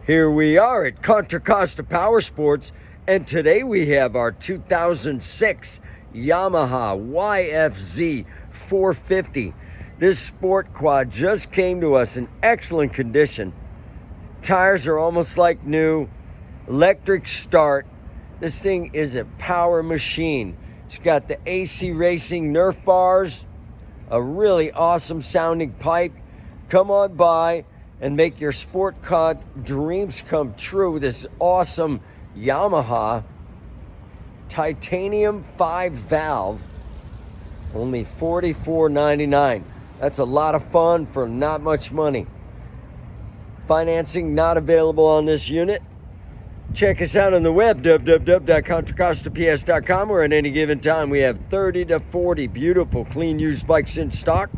Here we are at Contra Costa Powersports, and today we have our 2006 Yamaha YFZ450. This sport quad just came to us in excellent condition. Tires are almost like new, electric start. This thing is a power machine. It's got the AC Racing Nerf bars, a really awesome sounding pipe. Come on by and make your sport car dreams come true with this awesome Yamaha titanium 5-valve, only $44.99. That's a lot of fun for not much money. Financing not available on this unit. Check us out on the web, www.contracostaps.com, where at any given time we have 30 to 40 beautiful clean used bikes in stock.